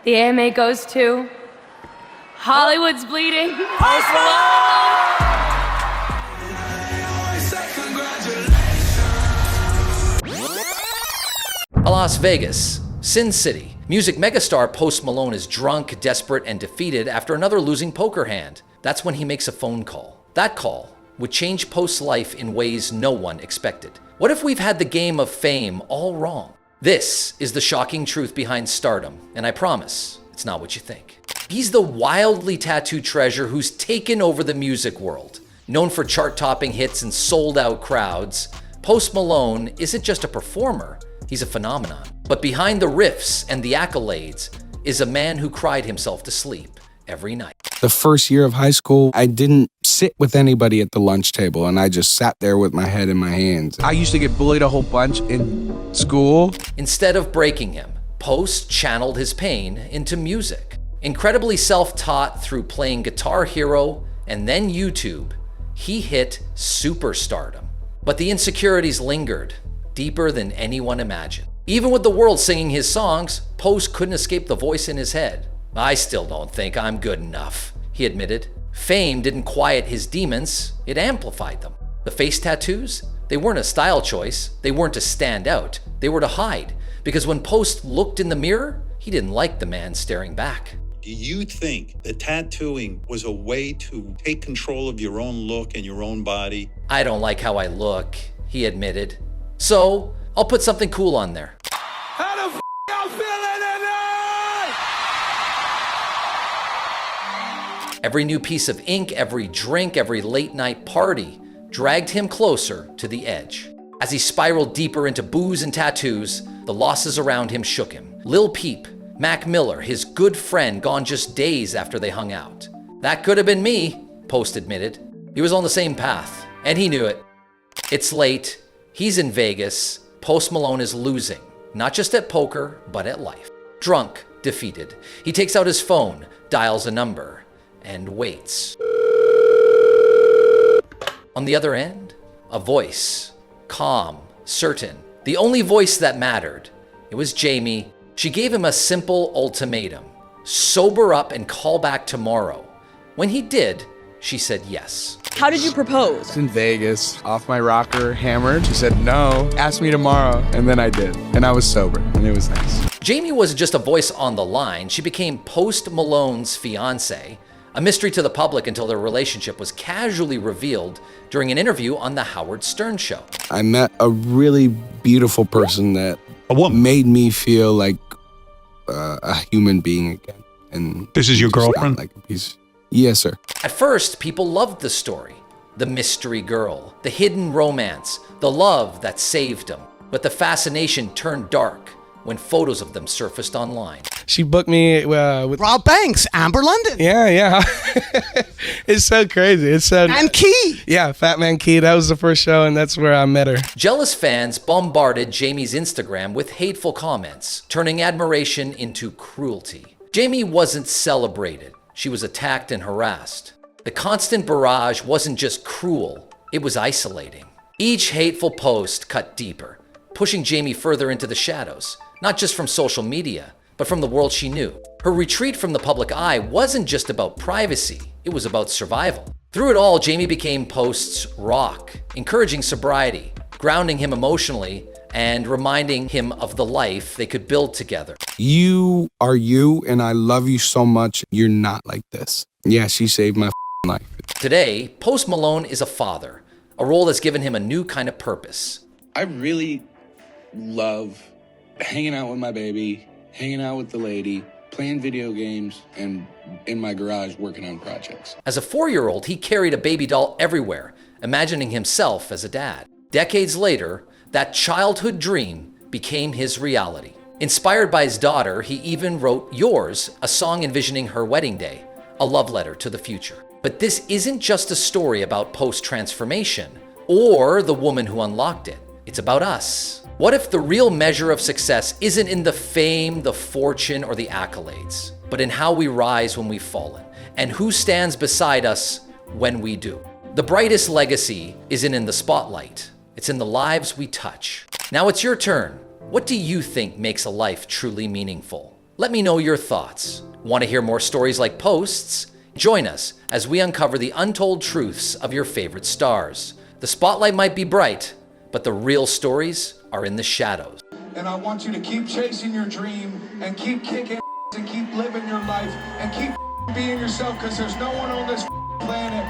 The AMA goes to Hollywood's Bleeding. Post Malone! Las Vegas, Sin City. Music megastar Post Malone is drunk, desperate, and defeated after another losing poker hand. That's when he makes a phone call. That call would change Post's life in ways no one expected. What if we've had the game of fame all wrong? This is the shocking truth behind stardom, and I promise it's not what you think. He's the wildly tattooed treasure who's taken over the music world. Known for chart-topping hits and sold-out crowds, Post Malone isn't just a performer, he's a phenomenon. But behind the riffs and the accolades is a man who cried himself to sleep every night. The first year of high school, I didn't sit with anybody at the lunch table, and I just sat there with my head in my hands. I used to get bullied a whole bunch in school. Instead of breaking him, Post channeled his pain into music. Incredibly self-taught through playing Guitar Hero and then YouTube, he hit superstardom. But the insecurities lingered, deeper than anyone imagined. Even with the world singing his songs, Post couldn't escape the voice in his head. "I still don't think I'm good enough," he admitted. Fame didn't quiet his demons, it amplified them. The face tattoos? They weren't a style choice, they weren't to stand out, they were to hide. Because when Post looked in the mirror, he didn't like the man staring back. Do you think that tattooing was a way to take control of your own look and your own body? "I don't like how I look," he admitted. "So, I'll put something cool on there." How the f*** y'all feeling tonight? Every new piece of ink, every drink, every late night party dragged him closer to the edge. As he spiraled deeper into booze and tattoos, the losses around him shook him. Lil Peep, Mac Miller, his good friend, gone just days after they hung out. "That could have been me," Post admitted. He was on the same path, and he knew it. It's late, he's in Vegas, Post Malone is losing, not just at poker, but at life. Drunk, defeated, he takes out his phone, dials a number, and waits. On the other end, a voice, calm, certain, the only voice that mattered. It was Jamie. She gave him a simple ultimatum: sober up and call back tomorrow. When he did, she said yes. How did you propose? In Vegas, off my rocker, hammered. She said no, ask me tomorrow, and then I did. And I was sober, and it was nice. Jamie wasn't just a voice on the line. She became Post Malone's fiancée, a mystery to the public until their relationship was casually revealed during an interview on The Howard Stern Show. I met a really beautiful person that made me feel like a human being again. And this is your girlfriend? Like a piece. Yes, sir. At first, people loved the story. The mystery girl, the hidden romance, the love that saved him. But the fascination turned dark when photos of them surfaced online. She booked me with Rob Banks, Amber London. Yeah. It's so crazy. It's so... And Key. Yeah, Fat Man Key. That was the first show, and that's where I met her. Jealous fans bombarded Jamie's Instagram with hateful comments, turning admiration into cruelty. Jamie wasn't celebrated. She was attacked and harassed. The constant barrage wasn't just cruel, it was isolating. Each hateful post cut deeper, pushing Jamie further into the shadows, not just from social media, but from the world she knew. Her retreat from the public eye wasn't just about privacy, it was about survival. Through it all, Jamie became Post's rock, encouraging sobriety, grounding him emotionally, and reminding him of the life they could build together. You are you, and I love you so much. You're not like this. Yeah, she saved my life. Today, Post Malone is a father, a role that's given him a new kind of purpose. I really love hanging out with my baby, hanging out with the lady, playing video games, and in my garage working on projects. As a 4-year-old, he carried a baby doll everywhere, imagining himself as a dad. Decades later, that childhood dream became his reality. Inspired by his daughter, he even wrote Yours, a song envisioning her wedding day, a love letter to the future. But this isn't just a story about post-transformation or the woman who unlocked it. It's about us. What if the real measure of success isn't in the fame, the fortune, or the accolades, but in how we rise when we've fallen, and who stands beside us when we do? The brightest legacy isn't in the spotlight. It's in the lives we touch. Now it's your turn. What do you think makes a life truly meaningful? Let me know your thoughts. Want to hear more stories like Post's? Join us as we uncover the untold truths of your favorite stars. The spotlight might be bright, but the real stories are in the shadows. And I want you to keep chasing your dream and keep kicking and keep living your life and keep being yourself, because there's no one on this planet